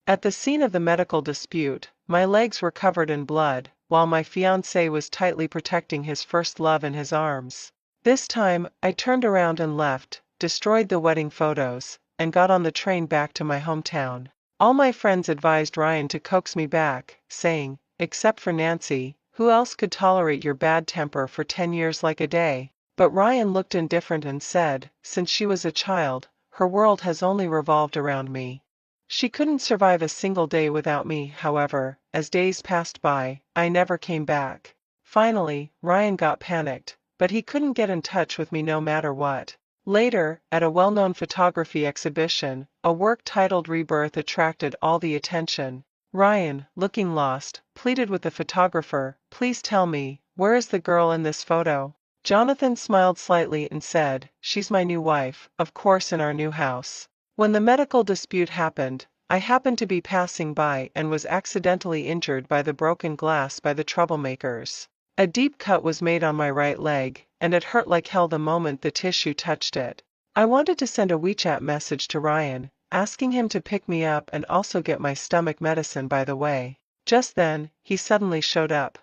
At the scene of the medical dispute, my legs were covered in blood, while my fiancé was tightly protecting his first love in his arms. This time, I turned around and left, destroyed the wedding photos, and got on the train back to my hometown. All my friends advised Ryan to coax me back, saying, "Except for Nancy, who else could tolerate your bad temper for 10 years like a day?" But Ryan looked indifferent and said, "Since she was a child, her world has only revolved around me." She couldn't survive a single day without me, however. As days passed by, I never came back. Finally, Ryan got panicked, but he couldn't get in touch with me no matter what. Later, at a well-known photography exhibition, a work titled Rebirth attracted all the attention. Ryan, looking lost, pleaded with the photographer, "Please tell me, where is the girl in this photo?" Jonathan smiled slightly and said, "She's my new wife, of course, in our new house." When the medical dispute happened, I happened to be passing by and was accidentally injured by the broken glass by the troublemakers. A deep cut was made on my right leg, and it hurt like hell the moment the tissue touched it. I wanted to send a WeChat message to Ryan, asking him to pick me up and also get my stomach medicine by the way. Just then, he suddenly showed up.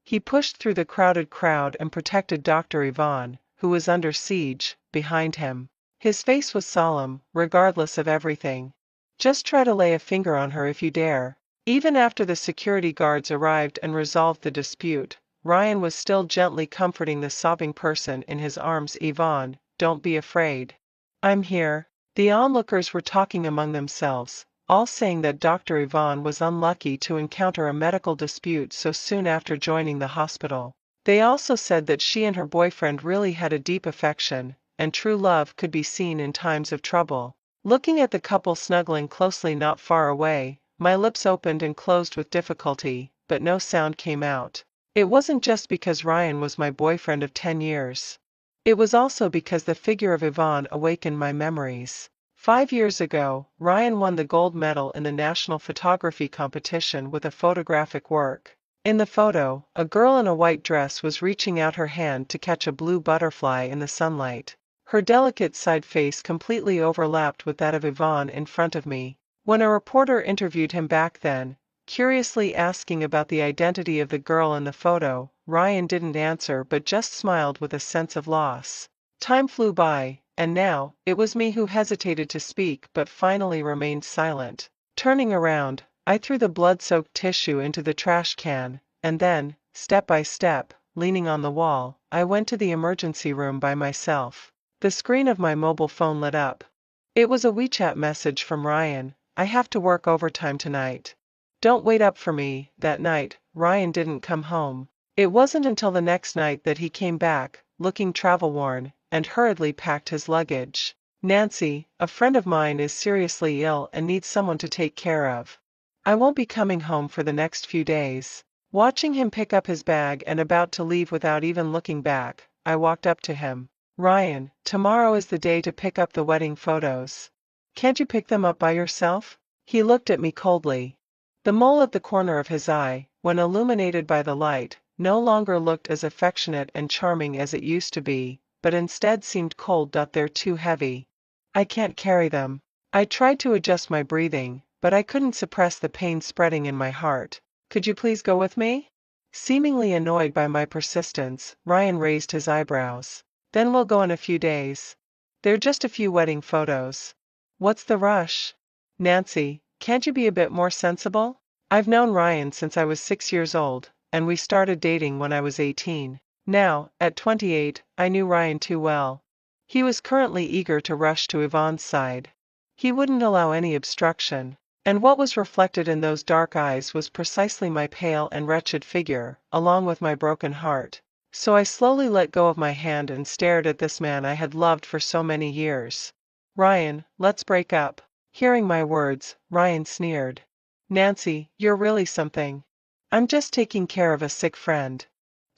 He pushed through the crowded crowd and protected Dr. Yvonne, who was under siege, behind him. His face was solemn, regardless of everything. "Just try to lay a finger on her if you dare." Even after the security guards arrived and resolved the dispute, Ryan was still gently comforting the sobbing person in his arms. "Yvonne, don't be afraid. I'm here." The onlookers were talking among themselves, all saying that Dr. Yvonne was unlucky to encounter a medical dispute so soon after joining the hospital. They also said that she and her boyfriend really had a deep affection, and true love could be seen in times of trouble. Looking at the couple snuggling closely not far away, my lips opened and closed with difficulty, but no sound came out. It wasn't just because Ryan was my boyfriend of 10 years. It was also because the figure of Yvonne awakened my memories. 5 years ago, Ryan won the gold medal in the national photography competition with a photographic work. In the photo, a girl in a white dress was reaching out her hand to catch a blue butterfly in the sunlight. Her delicate side face completely overlapped with that of Yvonne in front of me. When a reporter interviewed him back then, curiously asking about the identity of the girl in the photo, Ryan didn't answer but just smiled with a sense of loss. Time flew by, and now, it was me who hesitated to speak but finally remained silent. Turning around, I threw the blood-soaked tissue into the trash can, and then, step by step, leaning on the wall, I went to the emergency room by myself. The screen of my mobile phone lit up. It was a WeChat message from Ryan. "I have to work overtime tonight. Don't wait up for me." That night, Ryan didn't come home. It wasn't until the next night that he came back, looking travel-worn, and hurriedly packed his luggage. "Nancy, a friend of mine is seriously ill and needs someone to take care of. I won't be coming home for the next few days." Watching him pick up his bag and about to leave without even looking back, I walked up to him. "Ryan, tomorrow is the day to pick up the wedding photos. Can't you pick them up by yourself?" He looked at me coldly. The mole at the corner of his eye, when illuminated by the light, no longer looked as affectionate and charming as it used to be, but instead seemed cold. "They're too heavy. I can't carry them." I tried to adjust my breathing, but I couldn't suppress the pain spreading in my heart. "Could you please go with me?" Seemingly annoyed by my persistence, Ryan raised his eyebrows. "Then we'll go in a few days. They're just a few wedding photos. What's the rush? Nancy, can't you be a bit more sensible?" I've known Ryan since I was 6 years old, and we started dating when I was 18. Now, at 28, I knew Ryan too well. He was currently eager to rush to Yvonne's side. He wouldn't allow any obstruction. And what was reflected in those dark eyes was precisely my pale and wretched figure, along with my broken heart. So I slowly let go of my hand and stared at this man I had loved for so many years. "Ryan, let's break up." Hearing my words, Ryan sneered. "Nancy, you're really something. I'm just taking care of a sick friend.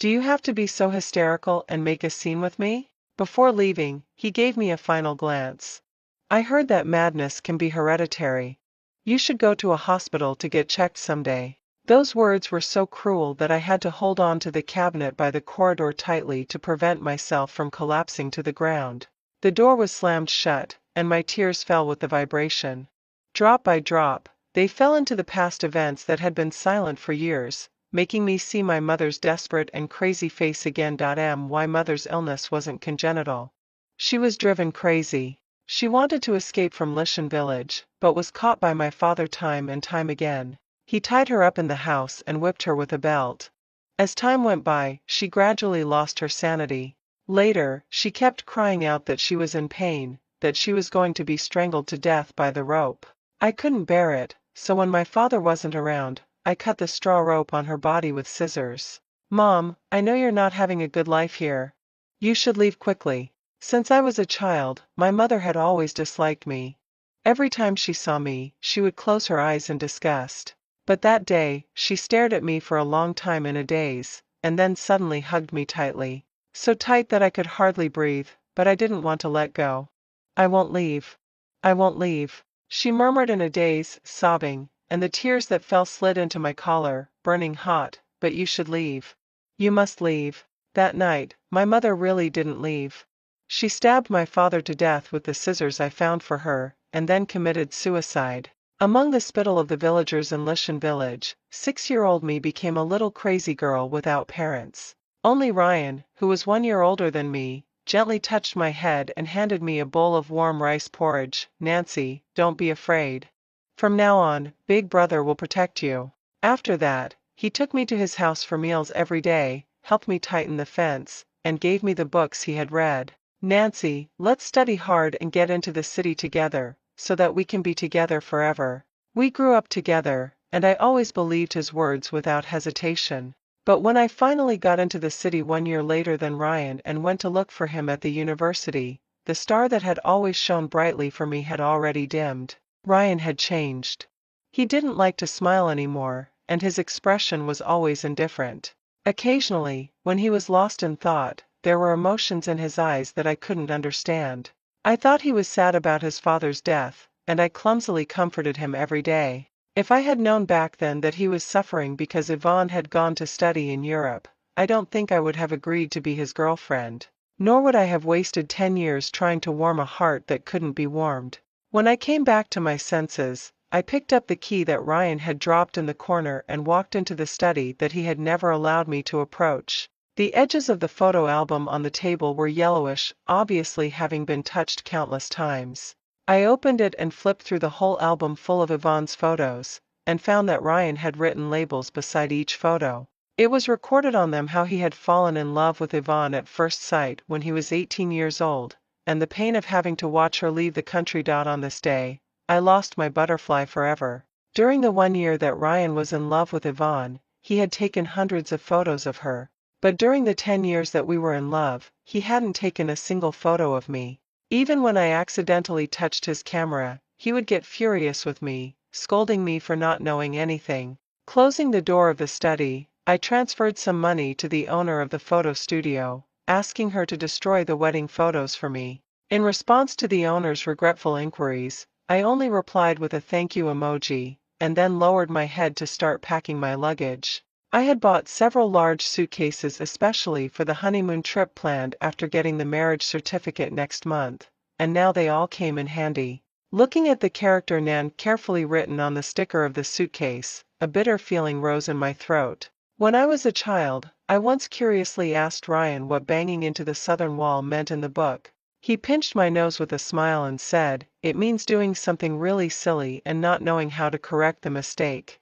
Do you have to be so hysterical and make a scene with me?" Before leaving, he gave me a final glance. "I heard that madness can be hereditary. You should go to a hospital to get checked someday." Those words were so cruel that I had to hold on to the cabinet by the corridor tightly to prevent myself from collapsing to the ground. The door was slammed shut, and my tears fell with the vibration. Drop by drop, They fell into the past events that had been silent for years, making me see my mother's desperate and crazy face again. My mother's illness wasn't congenital. She was driven crazy. She wanted to escape from Lishan village, but was caught by my father time and time again. He tied her up in the house and whipped her with a belt. As time went by, she gradually lost her sanity. Later, she kept crying out that she was in pain, that she was going to be strangled to death by the rope. I couldn't bear it, so when my father wasn't around, I cut the straw rope on her body with scissors. Mom, I know you're not having a good life here. You should leave quickly. Since I was a child, my mother had always disliked me. Every time she saw me, she would close her eyes in disgust. But that day, she stared at me for a long time in a daze, and then suddenly hugged me tightly. So tight that I could hardly breathe, but I didn't want to let go. I won't leave. I won't leave, she murmured in a daze, sobbing, and the tears that fell slid into my collar, burning hot. But you should leave. You must leave. That night, my mother really didn't leave. She stabbed my father to death with the scissors I found for her, and then committed suicide. Among the spittle of the villagers in Lishan village, 6-year-old me became a little crazy girl without parents. Only Ryan, who was 1 year older than me, gently touched my head and handed me a bowl of warm rice porridge. Nancy, don't be afraid. From now on, Big Brother will protect you. After that, he took me to his house for meals every day, helped me tighten the fence, and gave me the books he had read. Nancy, let's study hard and get into the city together, so that we can be together forever. We grew up together, and I always believed his words without hesitation. But when I finally got into the city 1 year later than Ryan and went to look for him at the university, the star that had always shone brightly for me had already dimmed. Ryan had changed. He didn't like to smile anymore, and his expression was always indifferent. Occasionally, when he was lost in thought, there were emotions in his eyes that I couldn't understand. I thought he was sad about his father's death, and I clumsily comforted him every day. If I had known back then that he was suffering because Yvonne had gone to study in Europe, I don't think I would have agreed to be his girlfriend. Nor would I have wasted 10 years trying to warm a heart that couldn't be warmed. When I came back to my senses, I picked up the key that Ryan had dropped in the corner and walked into the study that he had never allowed me to approach. The edges of the photo album on the table were yellowish, obviously having been touched countless times. I opened it and flipped through the whole album full of Yvonne's photos, and found that Ryan had written labels beside each photo. It was recorded on them how he had fallen in love with Yvonne at first sight when he was 18 years old, and the pain of having to watch her leave the country. On this day, I lost my butterfly forever. During the 1 year that Ryan was in love with Yvonne, he had taken hundreds of photos of her. But during the 10 years that we were in love, he hadn't taken a single photo of me. Even when I accidentally touched his camera, he would get furious with me, scolding me for not knowing anything. Closing the door of the study, I transferred some money to the owner of the photo studio, asking her to destroy the wedding photos for me. In response to the owner's regretful inquiries, I only replied with a thank you emoji, and then lowered my head to start packing my luggage. I had bought several large suitcases especially for the honeymoon trip planned after getting the marriage certificate next month, and now they all came in handy. Looking at the character Nan carefully written on the sticker of the suitcase, a bitter feeling rose in my throat. When I was a child, I once curiously asked Ryan what banging into the southern wall meant in the book. He pinched my nose with a smile and said, "It means doing something really silly and not knowing how to correct the mistake."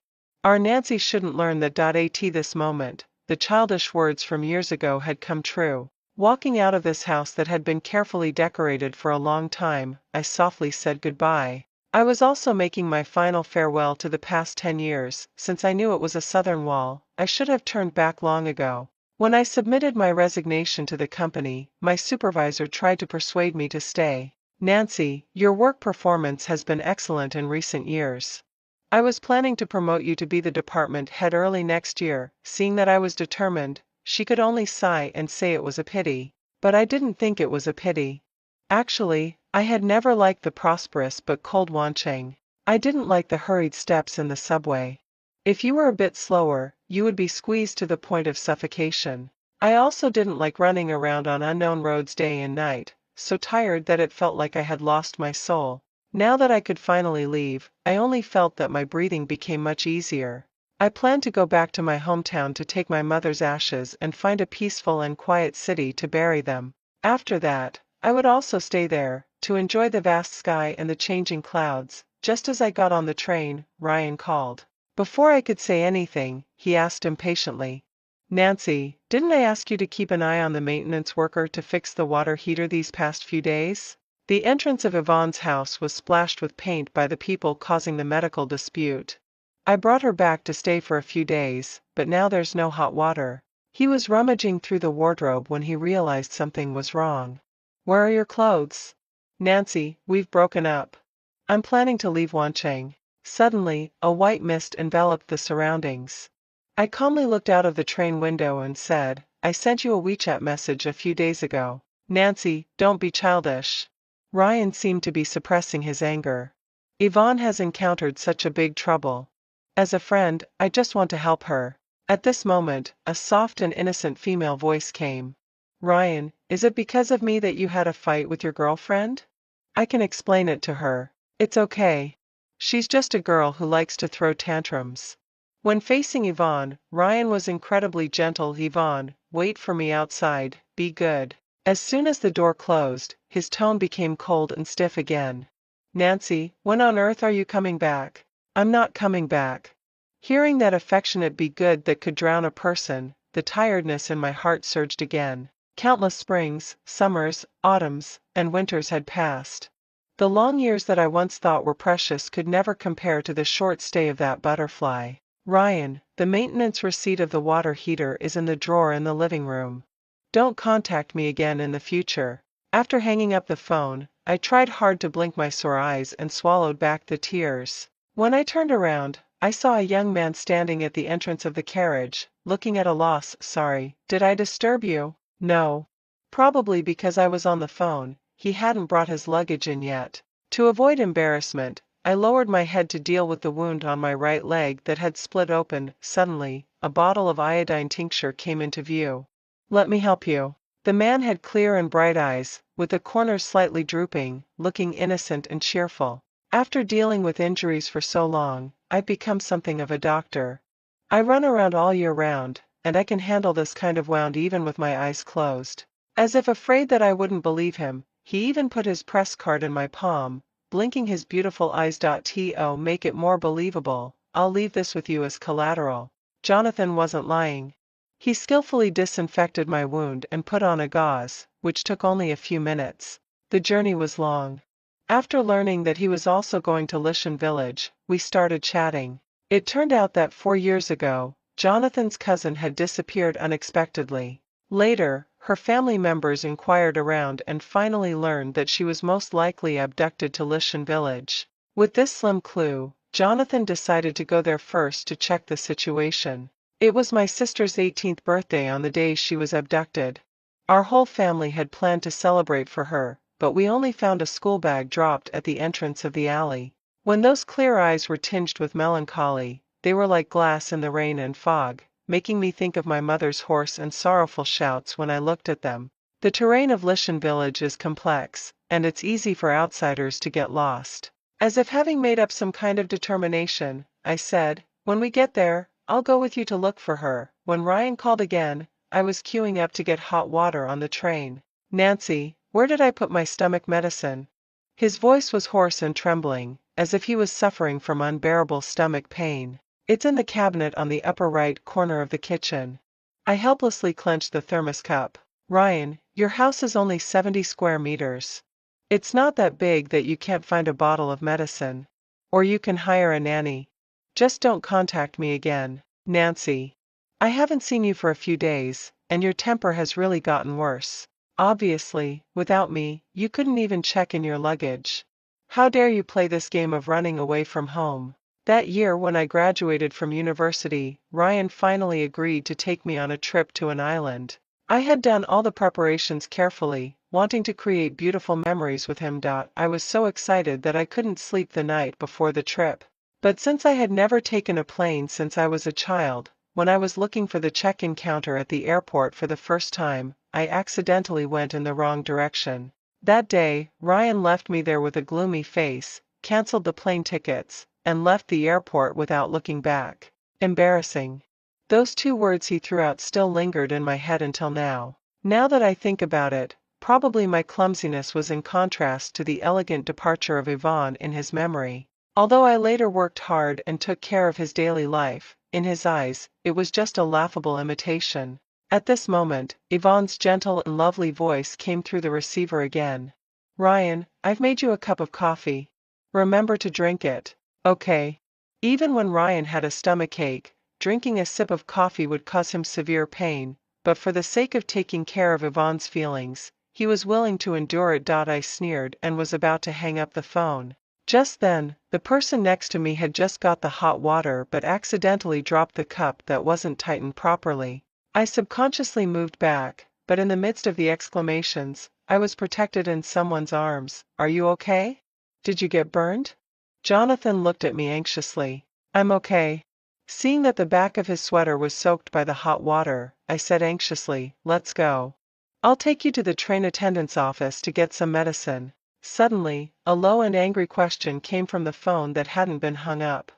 Our Nancy shouldn't learn that. At this moment, the childish words from years ago had come true. Walking out of this house that had been carefully decorated for a long time, I softly said goodbye. I was also making my final farewell to the past 10 years, since I knew it was a southern wall. I should have turned back long ago. When I submitted my resignation to the company, my supervisor tried to persuade me to stay. "Nancy, your work performance has been excellent in recent years. I was planning to promote you to be the department head early next year." Seeing that I was determined, she could only sigh and say it was a pity. But I didn't think it was a pity. Actually, I had never liked the prosperous but cold Wancheng. I didn't like the hurried steps in the subway. If you were a bit slower, you would be squeezed to the point of suffocation. I also didn't like running around on unknown roads day and night, so tired that it felt like I had lost my soul. Now that I could finally leave, I only felt that my breathing became much easier. I planned to go back to my hometown to take my mother's ashes and find a peaceful and quiet city to bury them. After that, I would also stay there, to enjoy the vast sky and the changing clouds. Just as I got on the train, Ryan called. Before I could say anything, he asked impatiently, "Nancy, didn't I ask you to keep an eye on the maintenance worker to fix the water heater these past few days?" The entrance of Yvonne's house was splashed with paint by the people causing the medical dispute. "I brought her back to stay for a few days, but now there's no hot water." He was rummaging through the wardrobe when he realized something was wrong. "Where are your clothes?" "Nancy, we've broken up. I'm planning to leave Wancheng." Suddenly, a white mist enveloped the surroundings. I calmly looked out of the train window and said, "I sent you a WeChat message a few days ago." "Nancy, don't be childish." Ryan seemed to be suppressing his anger. "Yvonne has encountered such a big trouble. As a friend, I just want to help her." At this moment, a soft and innocent female voice came. "Ryan, is it because of me that you had a fight with your girlfriend? I can explain it to her. It's okay. She's just a girl who likes to throw tantrums." When facing Yvonne, Ryan was incredibly gentle. "Yvonne, wait for me outside, be good." As soon as the door closed, his tone became cold and stiff again. "Nancy, when on earth are you coming back?" "I'm not coming back." Hearing that affectionate "be good" that could drown a person, the tiredness in my heart surged again. Countless springs, summers, autumns, and winters had passed. The long years that I once thought were precious could never compare to the short stay of that butterfly. "Ryan, the maintenance receipt of the water heater is in the drawer in the living room. Don't contact me again in the future." After hanging up the phone, I tried hard to blink my sore eyes and swallowed back the tears. When I turned around, I saw a young man standing at the entrance of the carriage, looking at a loss. "Sorry, did I disturb you?" "No." Probably because I was on the phone, he hadn't brought his luggage in yet. To avoid embarrassment, I lowered my head to deal with the wound on my right leg that had split open. Suddenly, a bottle of iodine tincture came into view. "Let me help you." The man had clear and bright eyes, with the corners slightly drooping, looking innocent and cheerful. After dealing with injuries for so long, I've become something of a doctor. I run around all year round, and I can handle this kind of wound even with my eyes closed. As if afraid that I wouldn't believe him, he even put his press card in my palm, blinking his beautiful eyes. "To make it more believable, I'll leave this with you as collateral." Jonathan wasn't lying. He skillfully disinfected my wound and put on a gauze, which took only a few minutes. The journey was long. After learning that he was also going to Lishan village, we started chatting. It turned out that 4 years ago, Jonathan's cousin had disappeared unexpectedly. Later, her family members inquired around and finally learned that she was most likely abducted to Lishan village. With this slim clue, Jonathan decided to go there first to check the situation. It was my sister's 18th birthday on the day she was abducted. Our whole family had planned to celebrate for her, but we only found a school bag dropped at the entrance of the alley. When those clear eyes were tinged with melancholy, they were like glass in the rain and fog, making me think of my mother's hoarse and sorrowful shouts when I looked at them. The terrain of Lishan village is complex, and it's easy for outsiders to get lost. As if having made up some kind of determination, I said, "When we get there, I'll go with you to look for her." When Ryan called again, I was queuing up to get hot water on the train. "Nancy, where did I put my stomach medicine?" His voice was hoarse and trembling, as if he was suffering from unbearable stomach pain. "It's in the cabinet on the upper right corner of the kitchen." I helplessly clenched the thermos cup. "Ryan, your house is only 70 square meters. It's not that big that you can't find a bottle of medicine. Or you can hire a nanny. Just don't contact me again, Nancy. I haven't seen you for a few days, and your temper has really gotten worse. Obviously, without me, you couldn't even check in your luggage. How dare you play this game of running away from home?" That year when I graduated from university, Ryan finally agreed to take me on a trip to an island. I had done all the preparations carefully, wanting to create beautiful memories with him. I was so excited that I couldn't sleep the night before the trip. But since I had never taken a plane since I was a child, when I was looking for the check-in counter at the airport for the first time, I accidentally went in the wrong direction. That day, Ryan left me there with a gloomy face, cancelled the plane tickets, and left the airport without looking back. Embarrassing. Those two words he threw out still lingered in my head until now. Now that I think about it, probably my clumsiness was in contrast to the elegant departure of Yvonne in his memory. Although I later worked hard and took care of his daily life, in his eyes, it was just a laughable imitation. At this moment, Yvonne's gentle and lovely voice came through the receiver again. Ryan, I've made you a cup of coffee. Remember to drink it. Okay. Even when Ryan had a stomachache, drinking a sip of coffee would cause him severe pain, but for the sake of taking care of Yvonne's feelings, he was willing to endure it. I sneered and was about to hang up the phone. Just then, the person next to me had just got the hot water but accidentally dropped the cup that wasn't tightened properly. I subconsciously moved back, but in the midst of the exclamations, I was protected in someone's arms. Are you okay? Did you get burned? Jonathan looked at me anxiously. I'm okay. Seeing that the back of his sweater was soaked by the hot water, I said anxiously, let's go. I'll take you to the train attendant's office to get some medicine. Suddenly, a low and angry question came from the phone that hadn't been hung up.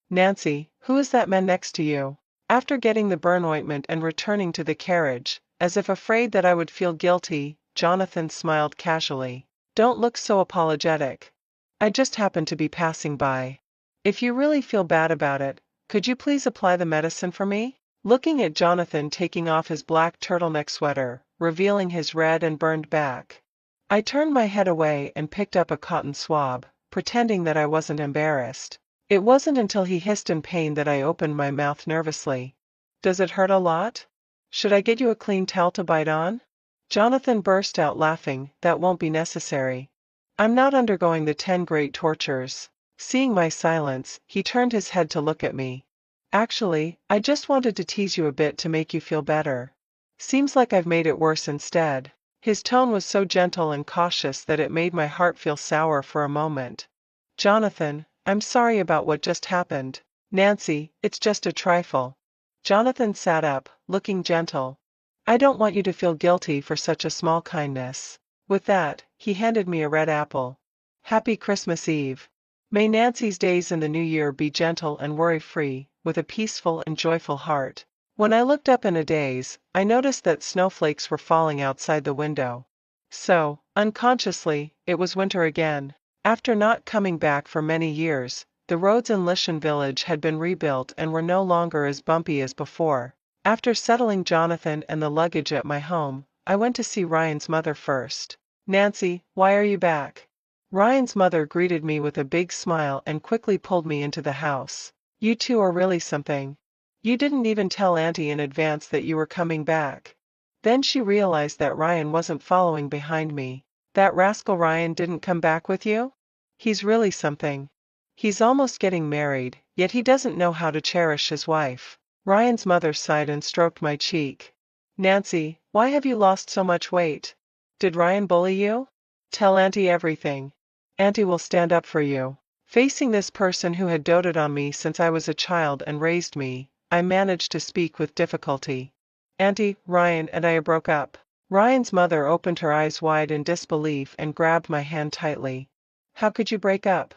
Nancy, who is that man next to you? After getting the burn ointment and returning to the carriage, as if afraid that I would feel guilty, Jonathan smiled casually. Don't look so apologetic. I just happened to be passing by. If you really feel bad about it, could you please apply the medicine for me? Looking at Jonathan taking off his black turtleneck sweater, revealing his red and burned back, I turned my head away and picked up a cotton swab, pretending that I wasn't embarrassed. It wasn't until he hissed in pain that I opened my mouth nervously. Does it hurt a lot? Should I get you a clean towel to bite on? Jonathan burst out laughing. That won't be necessary. I'm not undergoing the 10 great tortures. Seeing my silence, he turned his head to look at me. Actually, I just wanted to tease you a bit to make you feel better. Seems like I've made it worse instead. His tone was so gentle and cautious that it made my heart feel sour for a moment. Jonathan, I'm sorry about what just happened. Nancy, it's just a trifle. Jonathan sat up, looking gentle. I don't want you to feel guilty for such a small kindness. With that, he handed me a red apple. Happy Christmas Eve. May Nancy's days in the new year be gentle and worry-free, with a peaceful and joyful heart. When I looked up in a daze, I noticed that snowflakes were falling outside the window. So, unconsciously, it was winter again. After not coming back for many years, the roads in Lishan village had been rebuilt and were no longer as bumpy as before. After settling Jonathan and the luggage at my home, I went to see Ryan's mother first. Nancy, why are you back? Ryan's mother greeted me with a big smile and quickly pulled me into the house. You two are really something. You didn't even tell Auntie in advance that you were coming back. Then she realized that Ryan wasn't following behind me. That rascal Ryan didn't come back with you? He's really something. He's almost getting married, yet he doesn't know how to cherish his wife. Ryan's mother sighed and stroked my cheek. Nancy, why have you lost so much weight? Did Ryan bully you? Tell Auntie everything. Auntie will stand up for you. Facing this person who had doted on me since I was a child and raised me, I managed to speak with difficulty. Auntie, Ryan and I broke up. Ryan's mother opened her eyes wide in disbelief and grabbed my hand tightly. How could you break up?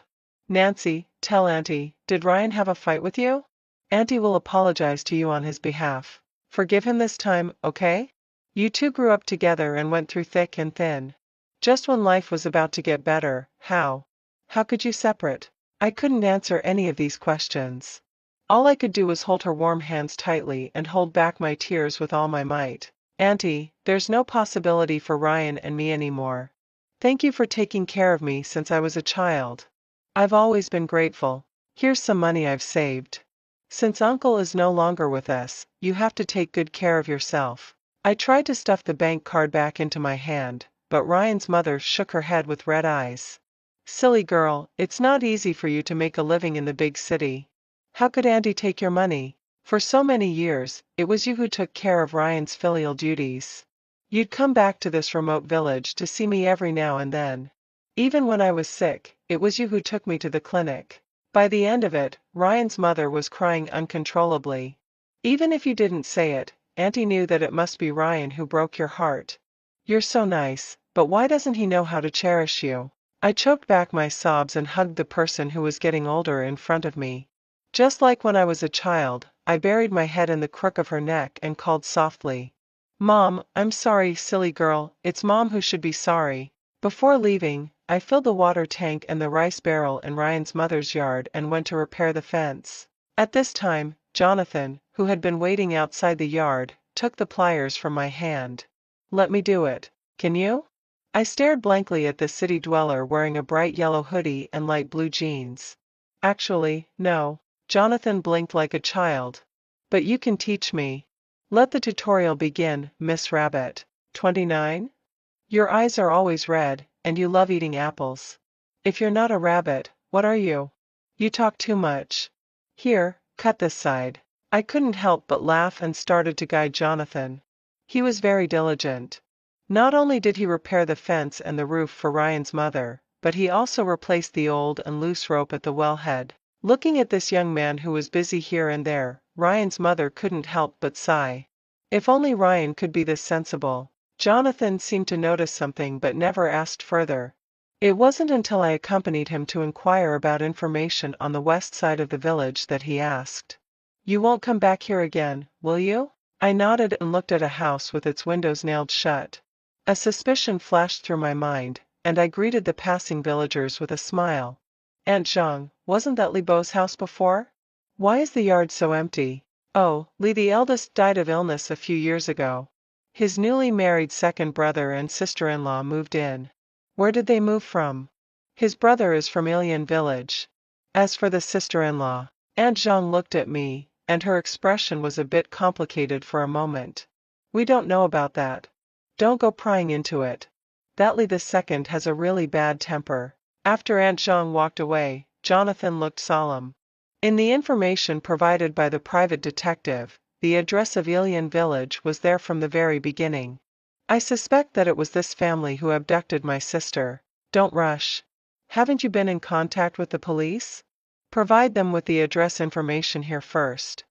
Nancy, tell Auntie, did Ryan have a fight with you? Auntie will apologize to you on his behalf. Forgive him this time, okay? You two grew up together and went through thick and thin. Just when life was about to get better, how? How could you separate? I couldn't answer any of these questions. All I could do was hold her warm hands tightly and hold back my tears with all my might. Auntie, there's no possibility for Ryan and me anymore. Thank you for taking care of me since I was a child. I've always been grateful. Here's some money I've saved. Since Uncle is no longer with us, you have to take good care of yourself. I tried to stuff the bank card back into my hand, but Ryan's mother shook her head with red eyes. Silly girl, it's not easy for you to make a living in the big city. How could Auntie take your money? For so many years, it was you who took care of Ryan's filial duties. You'd come back to this remote village to see me every now and then. Even when I was sick, it was you who took me to the clinic. By the end of it, Ryan's mother was crying uncontrollably. Even if you didn't say it, Auntie knew that it must be Ryan who broke your heart. You're so nice, but why doesn't he know how to cherish you? I choked back my sobs and hugged the person who was getting older in front of me. Just like when I was a child, I buried my head in the crook of her neck and called softly, "Mom, I'm sorry, silly girl, it's Mom who should be sorry." Before leaving, I filled the water tank and the rice barrel in Ryan's mother's yard and went to repair the fence. At this time, Jonathan, who had been waiting outside the yard, took the pliers from my hand. "Let me do it. Can you?" I stared blankly at the city dweller wearing a bright yellow hoodie and light blue jeans. "Actually, no." Jonathan blinked like a child. "But you can teach me. Let the tutorial begin, Miss Rabbit." 29? Your eyes are always red, and you love eating apples. If you're not a rabbit, what are you? You talk too much. Here, cut this side. I couldn't help but laugh and started to guide Jonathan. He was very diligent. Not only did he repair the fence and the roof for Ryan's mother, but he also replaced the old and loose rope at the wellhead. Looking at this young man who was busy here and there, Ryan's mother couldn't help but sigh. If only Ryan could be this sensible. Jonathan seemed to notice something but never asked further. It wasn't until I accompanied him to inquire about information on the west side of the village that he asked, "You won't come back here again, will you?" I nodded and looked at a house with its windows nailed shut. A suspicion flashed through my mind, and I greeted the passing villagers with a smile. "Aunt Zhang, wasn't that Li Bo's house before? Why is the yard so empty?" "Oh, Li the eldest died of illness a few years ago. His newly married second brother and sister-in-law moved in." "Where did they move from?" "His brother is from Ilian village." As for the sister-in-law, Aunt Zhang looked at me, and her expression was a bit complicated for a moment. "We don't know about that. Don't go prying into it. That Li the second has a really bad temper." After Aunt Zhang walked away, Jonathan looked solemn. In the information provided by the private detective, the address of Ilian village was there from the very beginning. I suspect that it was this family who abducted my sister. Don't rush. Haven't you been in contact with the police? Provide them with the address information here first.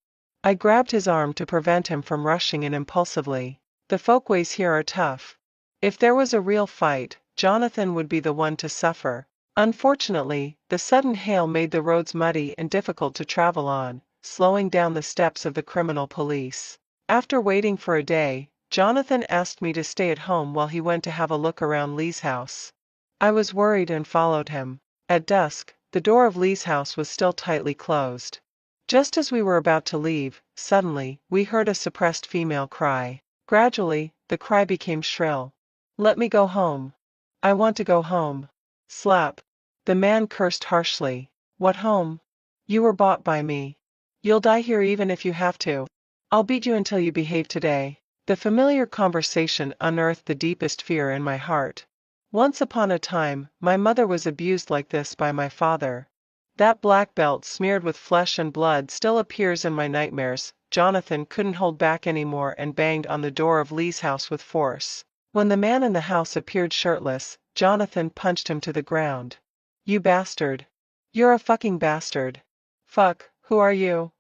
I grabbed his arm to prevent him from rushing in impulsively. The folkways here are tough. If there was a real fight, Jonathan would be the one to suffer. Unfortunately, the sudden hail made the roads muddy and difficult to travel on, slowing down the steps of the criminal police. After waiting for a day, Jonathan asked me to stay at home while he went to have a look around Lee's house. I was worried and followed him. At dusk, the door of Lee's house was still tightly closed. Just as we were about to leave, suddenly, we heard a suppressed female cry. Gradually, the cry became shrill. "Let me go home. I want to go home." Slap. The man cursed harshly. "What home? You were bought by me. You'll die here even if you have to. I'll beat you until you behave today." The familiar conversation unearthed the deepest fear in my heart. Once upon a time, my mother was abused like this by my father. That black belt smeared with flesh and blood still appears in my nightmares. Jonathan couldn't hold back anymore and banged on the door of Lee's house with force. When the man in the house appeared shirtless, Jonathan punched him to the ground. "You bastard. You're a fucking bastard. Fuck, who are you?"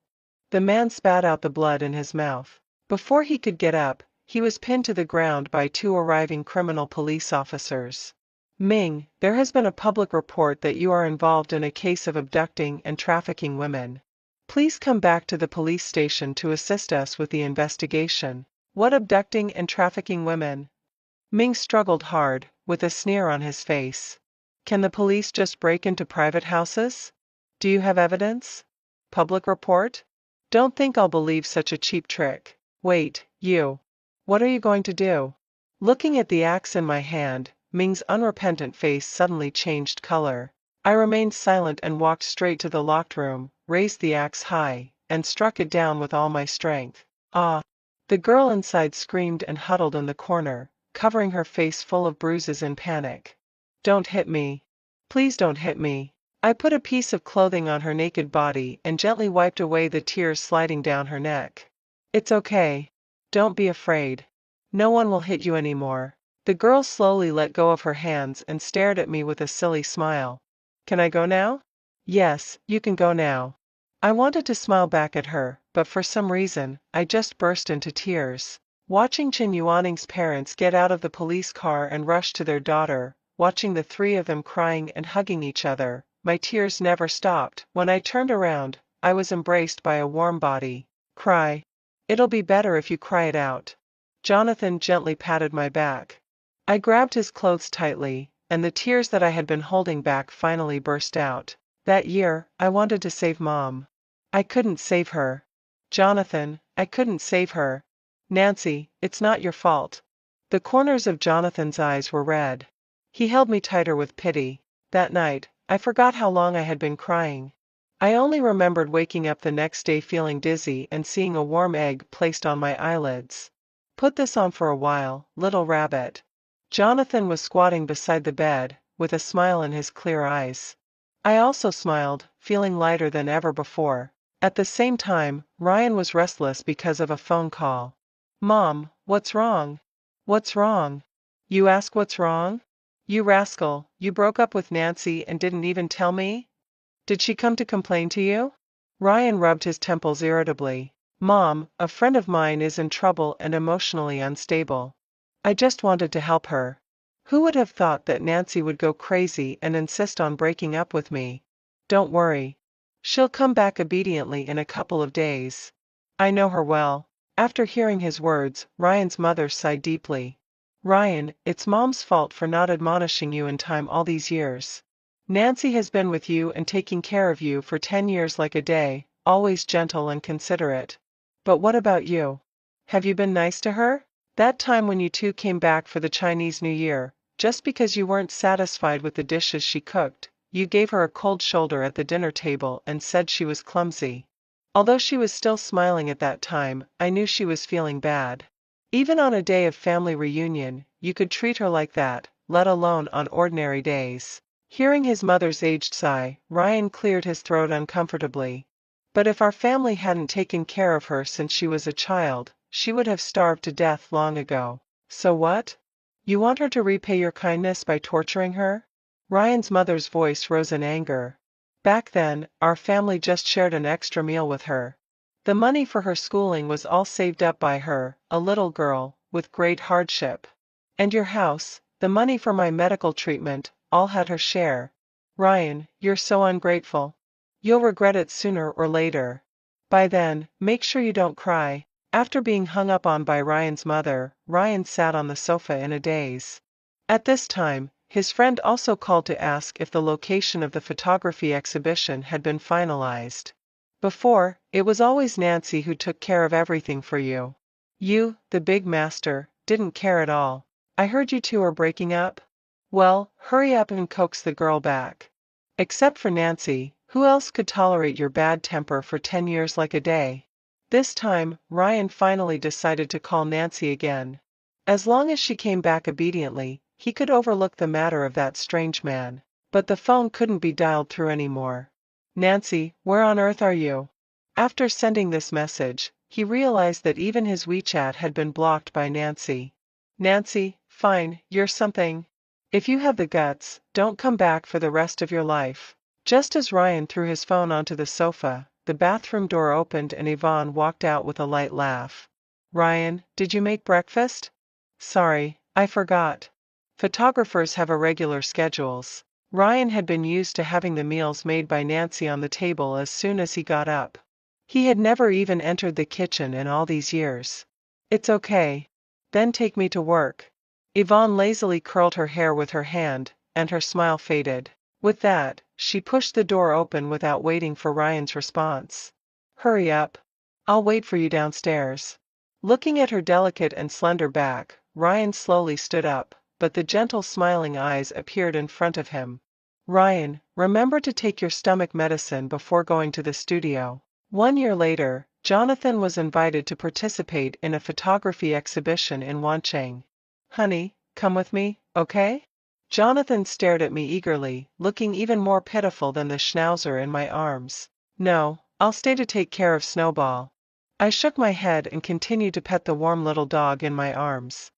The man spat out the blood in his mouth. Before he could get up, he was pinned to the ground by two arriving criminal police officers. "Ming, there has been a public report that you are involved in a case of abducting and trafficking women. Please come back to the police station to assist us with the investigation." "What abducting and trafficking women?" Ming struggled hard, with a sneer on his face. "Can the police just break into private houses? Do you have evidence? Public report? Don't think I'll believe such a cheap trick." "Wait, you. What are you going to do?" Looking at the axe in my hand, Ming's unrepentant face suddenly changed color. I remained silent and walked straight to the locked room, raised the axe high, and struck it down with all my strength. "Ah!" The girl inside screamed and huddled in the corner, covering her face full of bruises in panic. "Don't hit me. Please don't hit me." I put a piece of clothing on her naked body and gently wiped away the tears sliding down her neck. "It's okay. Don't be afraid. No one will hit you anymore." The girl slowly let go of her hands and stared at me with a silly smile. "Can I go now?" "Yes, you can go now." I wanted to smile back at her, but for some reason, I just burst into tears. Watching Chen Yuaning's parents get out of the police car and rush to their daughter, watching the three of them crying and hugging each other, my tears never stopped. When I turned around, I was embraced by a warm body. Cry. It'll be better if you cry it out. Jonathan gently patted my back. I grabbed his clothes tightly, and the tears that I had been holding back finally burst out. That year, I wanted to save Mom. I couldn't save her. Jonathan, I couldn't save her. Nancy, it's not your fault. The corners of Jonathan's eyes were red. He held me tighter with pity. That night, I forgot how long I had been crying. I only remembered waking up the next day feeling dizzy and seeing a warm egg placed on my eyelids. Put this on for a while, little rabbit. Jonathan was squatting beside the bed, with a smile in his clear eyes. I also smiled, feeling lighter than ever before. At the same time, Ryan was restless because of a phone call. Mom, what's wrong? What's wrong? You ask what's wrong? You rascal, you broke up with Nancy and didn't even tell me? Did she come to complain to you? Ryan rubbed his temples irritably. Mom, a friend of mine is in trouble and emotionally unstable. I just wanted to help her. Who would have thought that Nancy would go crazy and insist on breaking up with me? Don't worry. She'll come back obediently in a couple of days. I know her well. After hearing his words, Ryan's mother sighed deeply. Ryan, it's Mom's fault for not admonishing you in time all these years. Nancy has been with you and taking care of you for 10 years like a day, always gentle and considerate. But what about you? Have you been nice to her? That time when you two came back for the Chinese New Year, just because you weren't satisfied with the dishes she cooked, you gave her a cold shoulder at the dinner table and said she was clumsy. Although she was still smiling at that time, I knew she was feeling bad. Even on a day of family reunion, you could treat her like that, let alone on ordinary days. Hearing his mother's aged sigh, Ryan cleared his throat uncomfortably. But if our family hadn't taken care of her since she was a child, she would have starved to death long ago. So what? You want her to repay your kindness by torturing her? Ryan's mother's voice rose in anger. Back then, our family just shared an extra meal with her. The money for her schooling was all saved up by her, a little girl, with great hardship. And your house, the money for my medical treatment, all had her share. Ryan, you're so ungrateful. You'll regret it sooner or later. By then, make sure you don't cry. After being hung up on by Ryan's mother, Ryan sat on the sofa in a daze. At this time, his friend also called to ask if the location of the photography exhibition had been finalized. Before, it was always Nancy who took care of everything for you. You, the big master, didn't care at all. I heard you two are breaking up? Well, hurry up and coax the girl back. Except for Nancy, who else could tolerate your bad temper for 10 years like a day? This time, Ryan finally decided to call Nancy again. As long as she came back obediently, he could overlook the matter of that strange man. But the phone couldn't be dialed through anymore. Nancy, where on earth are you? After sending this message, he realized that even his WeChat had been blocked by Nancy. Nancy, fine, you're something. If you have the guts, don't come back for the rest of your life. Just as Ryan threw his phone onto the sofa, the bathroom door opened and Yvonne walked out with a light laugh. Ryan, did you make breakfast? Sorry, I forgot. Photographers have irregular schedules. Ryan had been used to having the meals made by Nancy on the table as soon as he got up. He had never even entered the kitchen in all these years. It's okay. Then take me to work. Yvonne lazily curled her hair with her hand, and her smile faded. With that, she pushed the door open without waiting for Ryan's response. Hurry up. I'll wait for you downstairs. Looking at her delicate and slender back, Ryan slowly stood up, but the gentle smiling eyes appeared in front of him. Ryan, remember to take your stomach medicine before going to the studio. 1 year later, Jonathan was invited to participate in a photography exhibition in Wancheng. Honey, come with me, okay? Jonathan stared at me eagerly, looking even more pitiful than the schnauzer in my arms. No, I'll stay to take care of Snowball. I shook my head and continued to pet the warm little dog in my arms.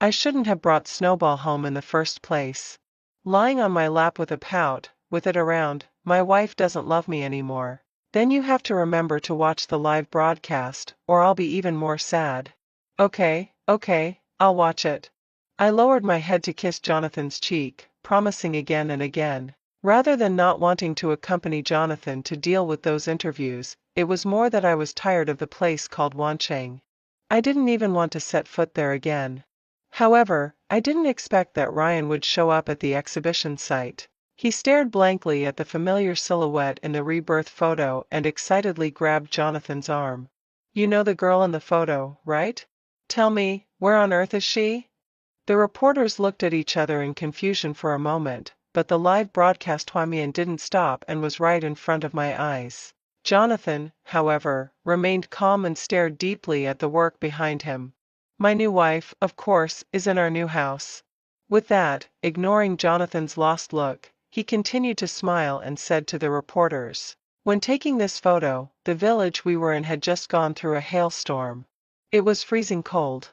I shouldn't have brought Snowball home in the first place. Lying on my lap with a pout, with it around, my wife doesn't love me anymore. Then you have to remember to watch the live broadcast, or I'll be even more sad. Okay, Okay, I'll watch it. I lowered my head to kiss Jonathan's cheek, promising again and again. Rather than not wanting to accompany Jonathan to deal with those interviews, it was more that I was tired of the place called Wancheng. I didn't even want to set foot there again. However, I didn't expect that Ryan would show up at the exhibition site. He stared blankly at the familiar silhouette in the rebirth photo and excitedly grabbed Jonathan's arm. You know the girl in the photo, right? Tell me, where on earth is she? The reporters looked at each other in confusion for a moment, but the live broadcast Huamian didn't stop and was right in front of my eyes. Jonathan, however, remained calm and stared deeply at the work behind him. My new wife, of course, is in our new house. With that, ignoring Jonathan's lost look, he continued to smile and said to the reporters, when taking this photo, the village we were in had just gone through a hailstorm. It was freezing cold.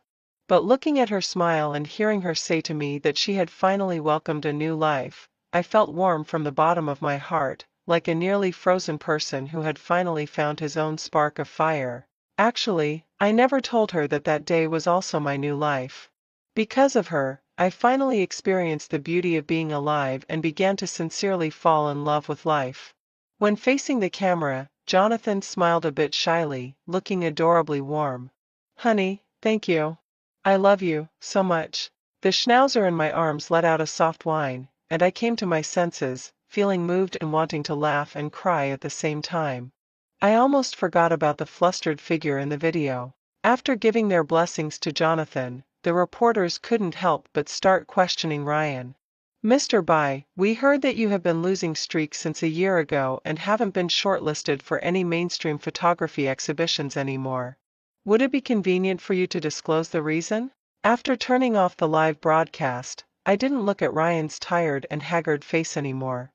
But looking at her smile and hearing her say to me that she had finally welcomed a new life, I felt warm from the bottom of my heart, like a nearly frozen person who had finally found his own spark of fire. Actually, I never told her that that day was also my new life. Because of her, I finally experienced the beauty of being alive and began to sincerely fall in love with life. When facing the camera, Jonathan smiled a bit shyly, looking adorably warm. Honey, thank you. I love you so much. The schnauzer in my arms let out a soft whine, and I came to my senses, feeling moved and wanting to laugh and cry at the same time. I almost forgot about the flustered figure in the video. After giving their blessings to Jonathan, the reporters couldn't help but start questioning Ryan. Mr. Bai, we heard that you have been losing streaks since a year ago and haven't been shortlisted for any mainstream photography exhibitions anymore. Would it be convenient for you to disclose the reason? After turning off the live broadcast, I didn't look at Ryan's tired and haggard face anymore.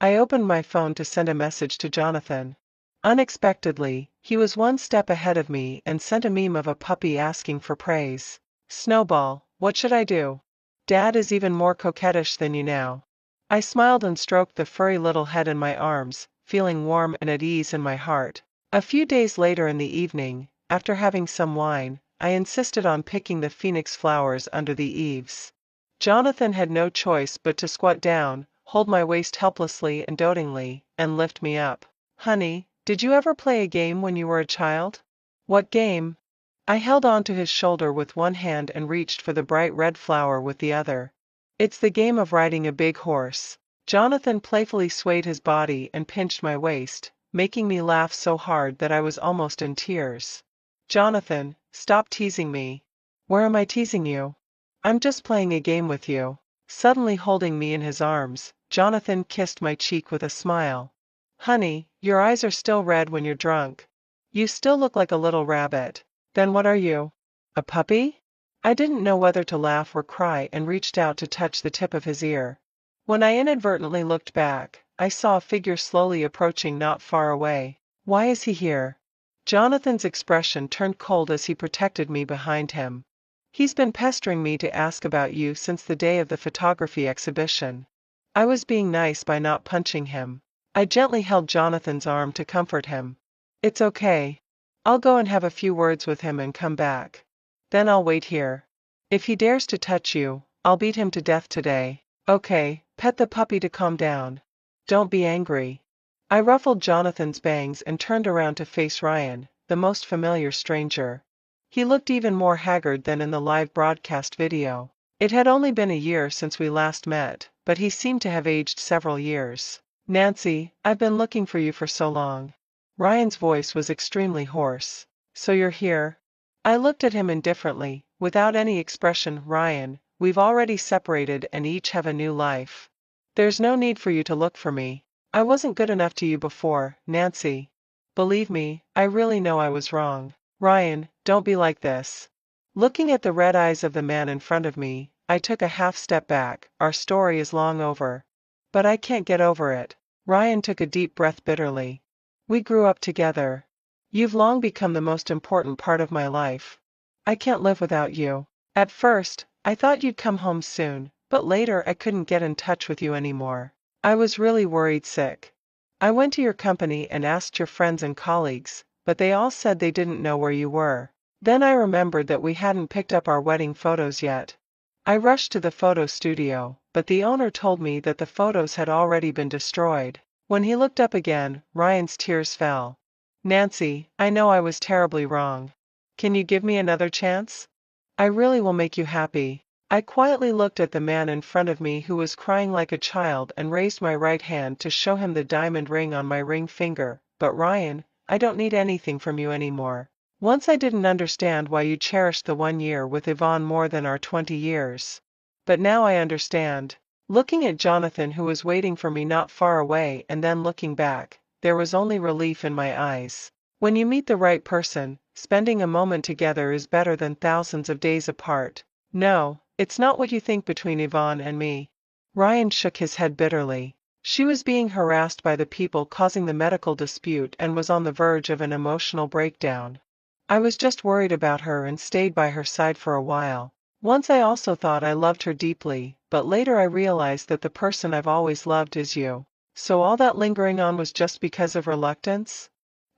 I opened my phone to send a message to Jonathan. Unexpectedly, he was one step ahead of me and sent a meme of a puppy asking for praise. Snowball, what should I do? Dad is even more coquettish than you now. I smiled and stroked the furry little head in my arms, feeling warm and at ease in my heart. A few days later in the evening, after having some wine, I insisted on picking the phoenix flowers under the eaves. Jonathan had no choice but to squat down, hold my waist helplessly and dotingly, and lift me up. Honey, did you ever play a game when you were a child? What game? I held on to his shoulder with one hand and reached for the bright red flower with the other. It's the game of riding a big horse. Jonathan playfully swayed his body and pinched my waist, making me laugh so hard that I was almost in tears. Jonathan, stop teasing me. Where am I teasing you? I'm just playing a game with you. Suddenly holding me in his arms, Jonathan kissed my cheek with a smile. Honey, your eyes are still red when you're drunk. You still look like a little rabbit. Then what are you? A puppy? I didn't know whether to laugh or cry and reached out to touch the tip of his ear. When I inadvertently looked back, I saw a figure slowly approaching not far away. Why is he here? Jonathan's expression turned cold as he protected me behind him. He's been pestering me to ask about you since the day of the photography exhibition. I was being nice by not punching him. I gently held Jonathan's arm to comfort him. It's okay. I'll go and have a few words with him and come back. Then I'll wait here. If he dares to touch you, I'll beat him to death today. Okay, pet the puppy to calm down. Don't be angry. I ruffled Jonathan's bangs and turned around to face Ryan, the most familiar stranger. He looked even more haggard than in the live broadcast video. It had only been a year since we last met, but he seemed to have aged several years. Nancy, I've been looking for you for so long. Ryan's voice was extremely hoarse. So you're here? I looked at him indifferently, without any expression. Ryan, we've already separated and each have a new life. There's no need for you to look for me. I wasn't good enough to you before, Nancy. Believe me, I really know I was wrong. Ryan, don't be like this. Looking at the red eyes of the man in front of me, I took a half step back. Our story is long over. But I can't get over it. Ryan took a deep breath bitterly. We grew up together. You've long become the most important part of my life. I can't live without you. At first, I thought you'd come home soon, but later I couldn't get in touch with you anymore. I was really worried sick. I went to your company and asked your friends and colleagues, but they all said they didn't know where you were. Then I remembered that we hadn't picked up our wedding photos yet. I rushed to the photo studio, but the owner told me that the photos had already been destroyed. When he looked up again, Ryan's tears fell. Nancy, I know I was terribly wrong. Can you give me another chance? I really will make you happy. I quietly looked at the man in front of me who was crying like a child and raised my right hand to show him the diamond ring on my ring finger. But Ryan, I don't need anything from you anymore. Once I didn't understand why you cherished the 1 year with Yvonne more than our 20 years. But now I understand. Looking at Jonathan who was waiting for me not far away and then looking back, there was only relief in my eyes. When you meet the right person, spending a moment together is better than thousands of days apart. No, it's not what you think between Yvonne and me. Ryan shook his head bitterly. She was being harassed by the people causing the medical dispute and was on the verge of an emotional breakdown. I was just worried about her and stayed by her side for a while. Once I also thought I loved her deeply, but later I realized that the person I've always loved is you. So all that lingering on was just because of reluctance?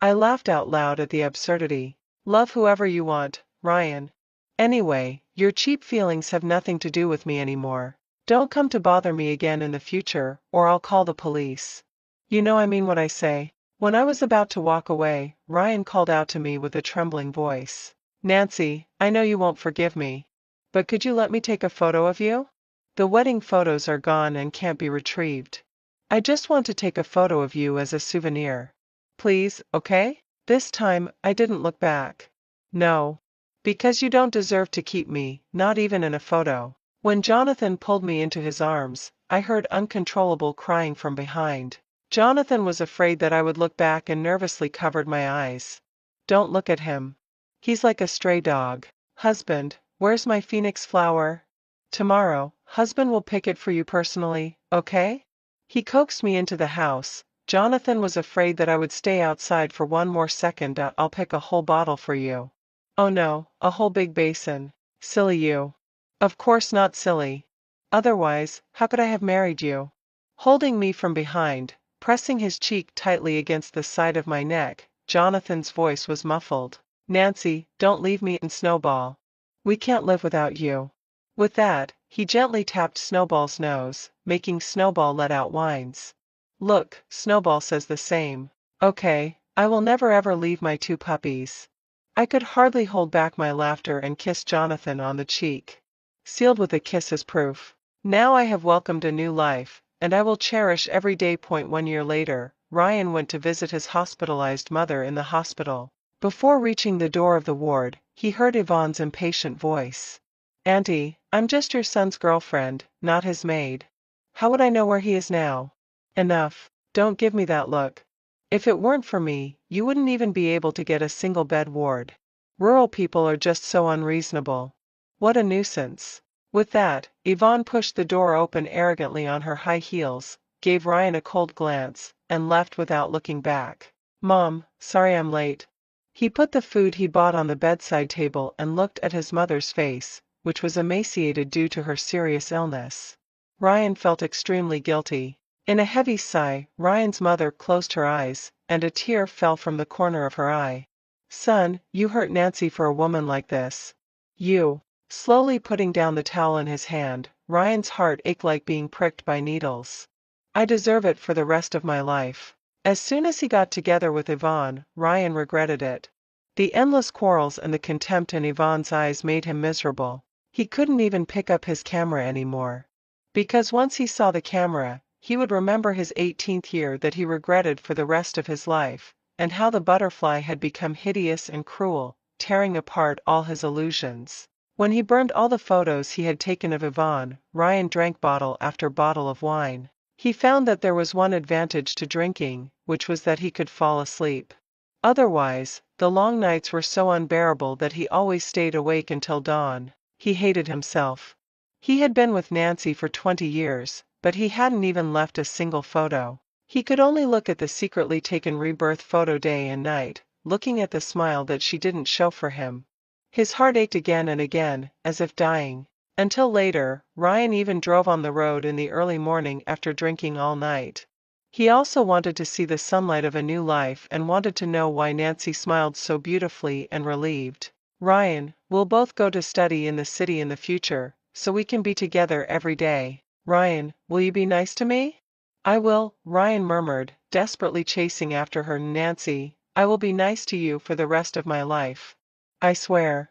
I laughed out loud at the absurdity. Love whoever you want, Ryan. Anyway, your cheap feelings have nothing to do with me anymore. Don't come to bother me again in the future, or I'll call the police. You know I mean what I say. When I was about to walk away, Ryan called out to me with a trembling voice. Nancy, I know you won't forgive me. But could you let me take a photo of you? The wedding photos are gone and can't be retrieved. I just want to take a photo of you as a souvenir. Please, okay? This time, I didn't look back. No. Because you don't deserve to keep me, not even in a photo. When Jonathan pulled me into his arms, I heard uncontrollable crying from behind. Jonathan was afraid that I would look back and nervously covered my eyes. Don't look at him. He's like a stray dog. Husband, where's my phoenix flower? Tomorrow, husband will pick it for you personally, okay? He coaxed me into the house. Jonathan was afraid that I would stay outside for one more second. I'll pick a whole bottle for you. Oh no, a whole big basin. Silly you. Of course not silly. Otherwise, how could I have married you? Holding me from behind, pressing his cheek tightly against the side of my neck, Jonathan's voice was muffled. Nancy, don't leave me and Snowball. We can't live without you. With that, he gently tapped Snowball's nose, making Snowball let out whines. Look, Snowball says the same. Okay, I will never ever leave my two puppies. I could hardly hold back my laughter and kissed Jonathan on the cheek. Sealed with a kiss as proof. Now I have welcomed a new life, and I will cherish every day. 1 year later, Ryan went to visit his hospitalized mother in the hospital. Before reaching the door of the ward, he heard Yvonne's impatient voice. Auntie, I'm just your son's girlfriend, not his maid. How would I know where he is now? Enough. Don't give me that look. If it weren't for me, you wouldn't even be able to get a single bed ward. Rural people are just so unreasonable. What a nuisance. With that, Yvonne pushed the door open arrogantly on her high heels, gave Ryan a cold glance, and left without looking back. Mom, sorry I'm late. He put the food he bought on the bedside table and looked at his mother's face, which was emaciated due to her serious illness. Ryan felt extremely guilty. In a heavy sigh, Ryan's mother closed her eyes, and a tear fell from the corner of her eye. Son, you hurt Nancy for a woman like this. You. Slowly putting down the towel in his hand, Ryan's heart ached like being pricked by needles. I deserve it for the rest of my life. As soon as he got together with Yvonne, Ryan regretted it. The endless quarrels and the contempt in Yvonne's eyes made him miserable. He couldn't even pick up his camera anymore. Because once he saw the camera, he would remember his 18th year that he regretted for the rest of his life, and how the butterfly had become hideous and cruel, tearing apart all his illusions. When he burned all the photos he had taken of Yvonne, Ryan drank bottle after bottle of wine. He found that there was one advantage to drinking, which was that he could fall asleep. Otherwise, the long nights were so unbearable that he always stayed awake until dawn. He hated himself. He had been with Nancy for 20 years, but he hadn't even left a single photo. He could only look at the secretly taken rebirth photo day and night, looking at the smile that she didn't show for him. His heart ached again and again, as if dying. Until later, Ryan even drove on the road in the early morning after drinking all night. He also wanted to see the sunlight of a new life and wanted to know why Nancy smiled so beautifully and relieved. Ryan, we'll both go to study in the city in the future, so we can be together every day. Ryan, will you be nice to me? I will, Ryan murmured, desperately chasing after her. Nancy, I will be nice to you for the rest of my life. I swear.